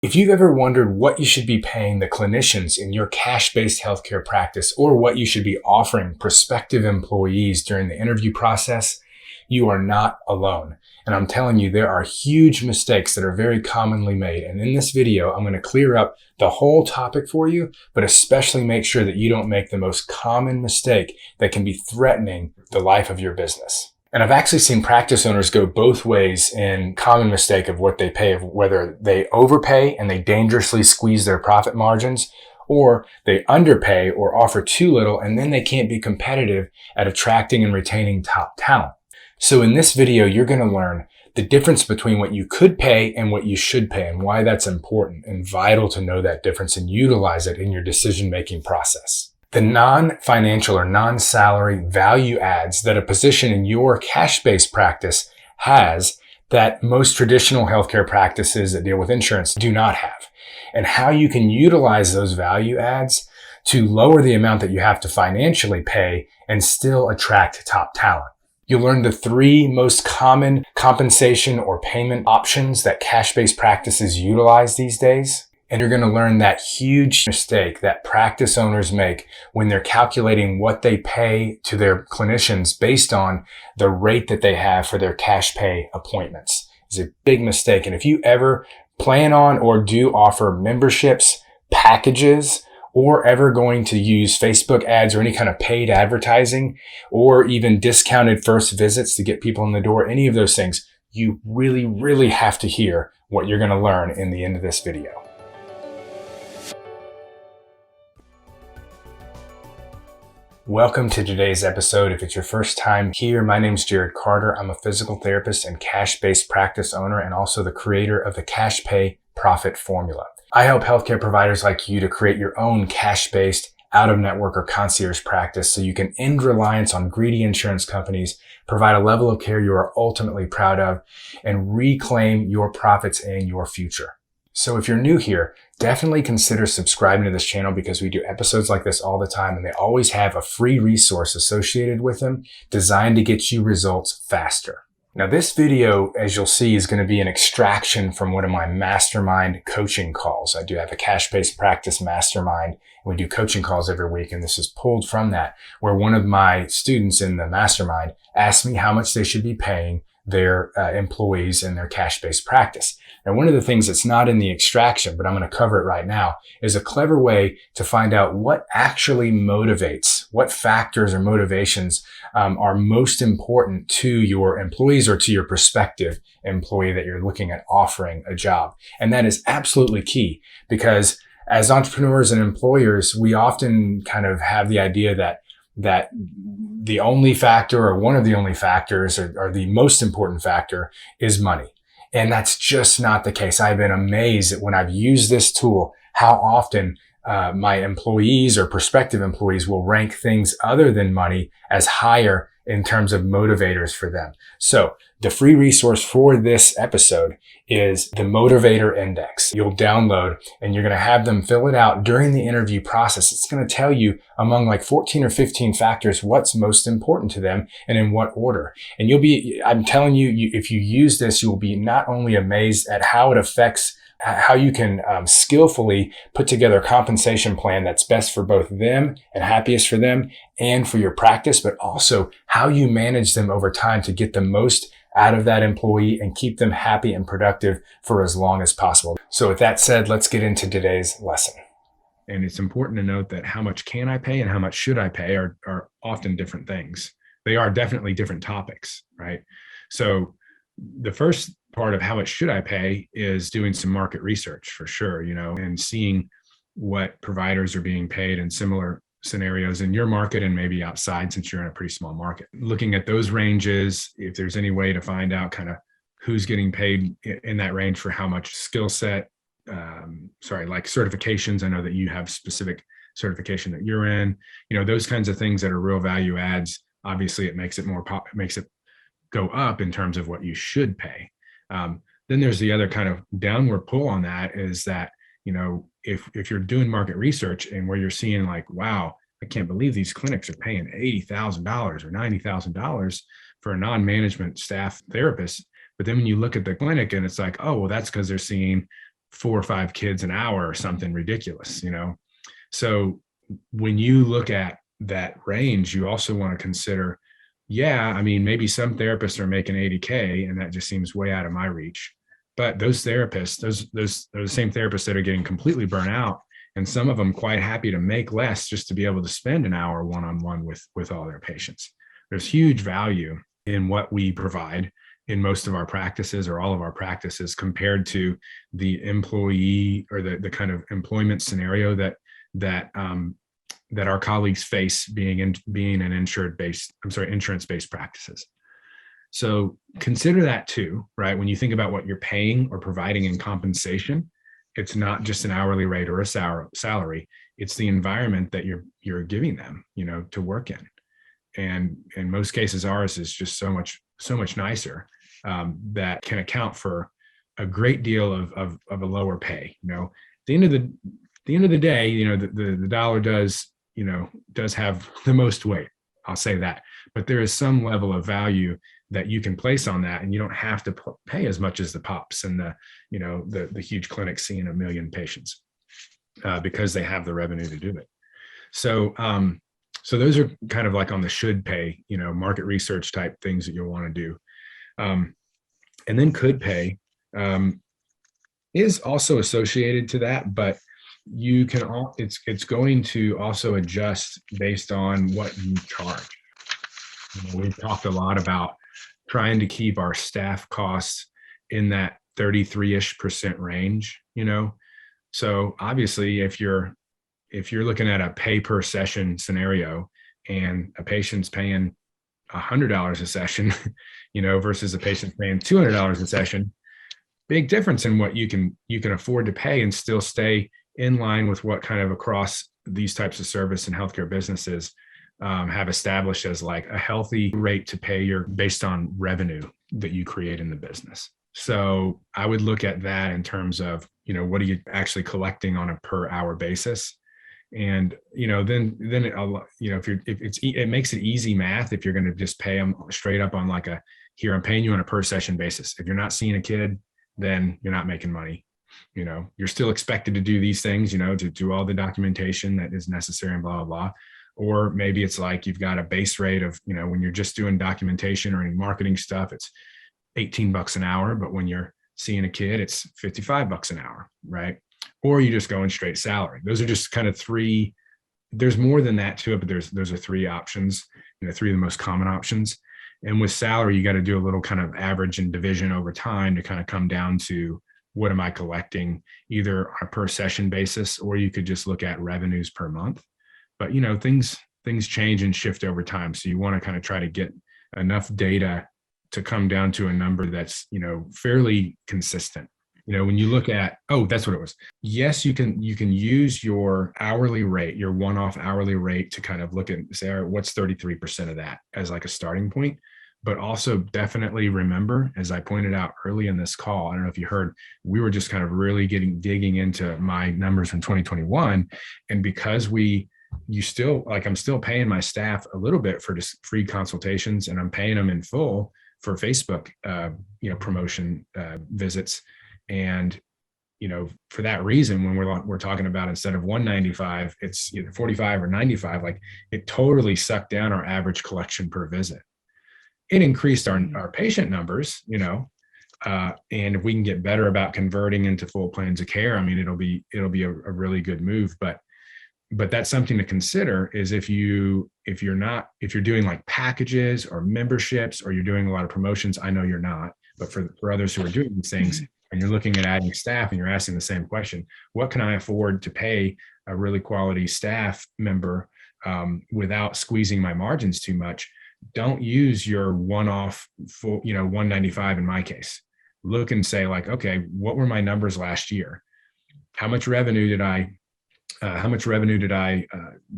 If you've ever wondered what you should be paying the clinicians in your cash-based healthcare practice or what you should be offering prospective employees during the interview process, you are not alone. And I'm telling you, there are huge mistakes that are very commonly made. And in this video, I'm going to clear up the whole topic for you, but especially make sure that you don't make the most common mistake that can be threatening the life of your business. And I've actually seen practice owners go both ways in common mistake of what they pay, of whether they overpay and they dangerously squeeze their profit margins, or they underpay or offer too little and then they can't be competitive at attracting and retaining top talent. So in this video, you're going to learn the difference between what you could pay and what you should pay and why that's important and vital to know that difference and utilize it in your decision-making process. The non-financial or non-salary value adds that a position in your cash-based practice has that most traditional healthcare practices that deal with insurance do not have, and how you can utilize those value adds to lower the amount that you have to financially pay and still attract top talent. You'll learn the 3 most common compensation or payment options that cash-based practices utilize these days. And you're going to learn that huge mistake that practice owners make when they're calculating what they pay to their clinicians based on the rate that they have for their cash pay appointments. It's a big mistake. And if you ever plan on or do offer memberships, packages, or ever going to use Facebook ads or any kind of paid advertising, or even discounted first visits to get people in the door, any of those things, you really, really have to hear what you're going to learn in the end of this video. Welcome to today's episode. If it's your first time here, my name's Jarod Carter. I'm a physical therapist and cash-based practice owner and also the creator of the Cash Pay Profit Formula. I help healthcare providers like you to create your own cash-based, out-of-network or concierge practice so you can end reliance on greedy insurance companies, provide a level of care you are ultimately proud of, and reclaim your profits and your future. So if you're new here, definitely consider subscribing to this channel because we do episodes like this all the time and they always have a free resource associated with them designed to get you results faster. Now this video, as you'll see, is going to be an extraction from one of my mastermind coaching calls. I do have a cash-based practice mastermind and we do coaching calls every week, and this is pulled from that, where one of my students in the mastermind asked me how much they should be paying their employees in their cash-based practice. And one of the things that's not in the extraction, but I'm going to cover it right now, is a clever way to find out what actually motivates, what factors or motivations are most important to your employees or to your prospective employee that you're looking at offering a job. And that is absolutely key because as entrepreneurs and employers, we often kind of have the idea that the only factor or one of the only factors or the most important factor is money. And that's just not the case. I've been amazed that when I've used this tool, how often my employees or prospective employees will rank things other than money as higher in terms of motivators for them. So the free resource for this episode is the Motivator Index. You'll download and you're going to have them fill it out during the interview process. It's going to tell you among like 14 or 15 factors what's most important to them and in what order. And I'm telling you, if you use this, you'll be not only amazed at how it affects how you can skillfully put together a compensation plan that's best for both them and happiest for them and for your practice, but also how you manage them over time to get the most out of that employee and keep them happy and productive for as long as possible. So with that said, let's get into today's lesson. And it's important to note that how much can I pay and how much should I pay are often different things. They are definitely different topics, right? So the first part of how much should I pay is doing some market research for sure, and seeing what providers are being paid in similar scenarios in your market and maybe outside since you're in a pretty small market. Looking at those ranges, if there's any way to find out kind of who's getting paid in that range for how much skill set, like certifications. I know that you have specific certification that you're in, those kinds of things that are real value adds. Obviously it makes it makes it go up in terms of what you should pay. Then there's the other kind of downward pull on that is that, if you're doing market research and where you're seeing like, wow, I can't believe these clinics are paying $80,000 or $90,000 for a non-management staff therapist. But then when you look at the clinic and it's like, oh, well, that's because they're seeing 4 or 5 kids an hour or something ridiculous, So when you look at that range, you also want to consider, I mean, maybe some therapists are making 80K and that just seems way out of my reach. But those therapists, those are the same therapists that are getting completely burnt out, and some of them quite happy to make less just to be able to spend an hour one-on-one with all their patients. There's huge value in what we provide in most of our practices or all of our practices compared to the employee or the kind of employment scenario that our colleagues face being an insurance-based practices. So consider that too, right? When you think about what you're paying or providing in compensation, it's not just an hourly rate or a salary. It's the environment that you're giving them, to work in. And in most cases, ours is just so much nicer, that can account for a great deal of a lower pay. At the end of the day, the dollar does have the most weight. I'll say that, but there is some level of value that you can place on that, and you don't have to pay as much as the pops and the huge clinics seeing 1 million patients, because they have the revenue to do it. So those are kind of like on the should pay, market research type things that you'll want to do. And then could pay is also associated to that, but you can it's going to also adjust based on what you charge. We've talked a lot about trying to keep our staff costs in that 33-ish% range, So obviously if you're looking at a pay per session scenario and a patient's paying $100 a session, versus a patient paying $200 a session, big difference in what you can afford to pay and still stay in line with what kind of across these types of service and healthcare businesses have established as like a healthy rate to pay based on revenue that you create in the business. So I would look at that in terms of, what are you actually collecting on a per hour basis? And, then it makes it easy math if you're going to just pay them straight up on here, I'm paying you on a per session basis. If you're not seeing a kid, then you're not making money. You're still expected to do these things, to do all the documentation that is necessary and blah, blah, blah. Or maybe it's like you've got a base rate of, when you're just doing documentation or any marketing stuff, it's $18 an hour. But when you're seeing a kid, it's $55 an hour, right? Or you just go in straight salary. Those are just kind of three. There's more than that to it, but those are three options, three of the most common options. And with salary, you got to do a little kind of average and division over time to kind of come down to what am I collecting either on a per session basis, or you could just look at revenues per month. But, things change and shift over time. So you want to kind of try to get enough data to come down to a number that's, fairly consistent. When you look at, that's what it was. Yes, you can use your hourly rate, your one-off hourly rate to kind of look at, say, all right, what's 33% of that as like a starting point. But also definitely remember, as I pointed out early in this call, I don't know if you heard, we were just kind of really digging into my numbers from 2021. And because I'm still paying my staff a little bit for just free consultations, and I'm paying them in full for Facebook, promotion visits. And, for that reason, when we're talking about instead of 195, it's either 45 or 95, like it totally sucked down our average collection per visit. It increased our patient numbers, and if we can get better about converting into full plans of care, I mean, it'll be a really good move. But that's something to consider is if you're doing like packages or memberships, or you're doing a lot of promotions. I know you're not, but for others who are doing these things, and you're looking at adding staff and you're asking the same question, what can I afford to pay a really quality staff member without squeezing my margins too much? Don't use your one-off full, 195 in my case. Look and say like, okay, what were my numbers last year? How much revenue did I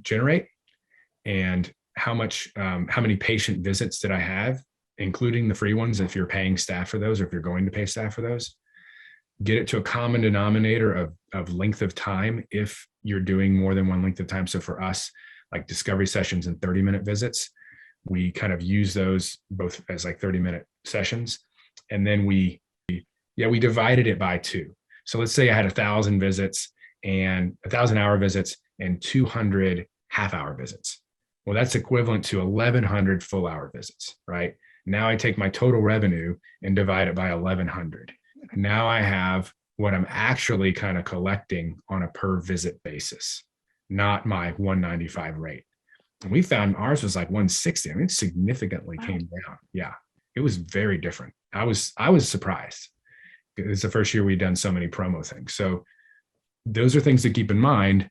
generate? And how many patient visits did I have, including the free ones, if you're paying staff for those, or if you're going to pay staff for those? Get it to a common denominator of length of time if you're doing more than one length of time. So for us, like discovery sessions and 30-minute visits, we kind of use those both as like 30-minute sessions. And then we divided it by 2. So let's say I had 1,000 visits and 1,000-hour visits and 200 half-hour visits. Well, that's equivalent to 1,100 full-hour visits, right? Now I take my total revenue and divide it by 1,100. Now I have what I'm actually kind of collecting on a per visit basis, not my 195 rate. And we found ours was like 160. I mean, it significantly came down. Yeah, it was very different. I was surprised. It's the first year we've done so many promo things. So those are things to keep in mind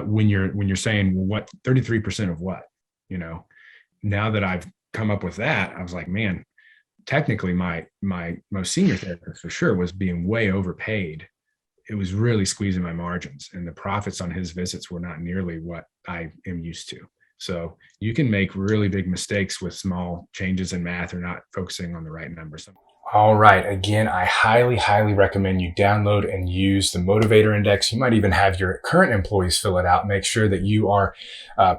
when you're saying, well, what 33% of what? Now that I've come up with that, I was like, man, technically my most senior therapist for sure was being way overpaid. It was really squeezing my margins, and the profits on his visits were not nearly what I am used to. So you can make really big mistakes with small changes in math or not focusing on the right numbers. All right. Again, I highly, highly recommend you download and use the Motivator Index. You might even have your current employees fill it out. Make sure that you are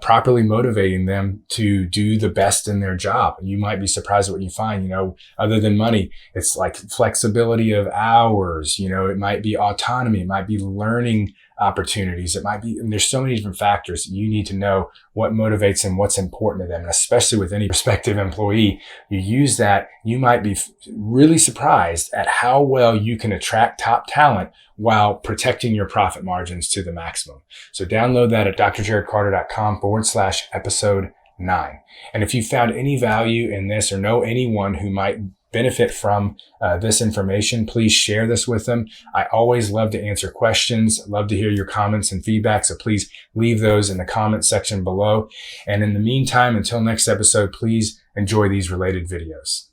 properly motivating them to do the best in their job. You might be surprised at what you find, other than money. It's like flexibility of hours. It might be autonomy. It might be learning opportunities. It might be, and there's so many different factors. You need to know what motivates them, what's important to them. And especially with any prospective employee, you use that, you might be really surprised at how well you can attract top talent while protecting your profit margins to the maximum. So download that at drjarodcarter.com/episode 9. And if you found any value in this or know anyone who might benefit from this information, please share this with them. I always love to answer questions, love to hear your comments and feedback. So please leave those in the comment section below. And in the meantime, until next episode, please enjoy these related videos.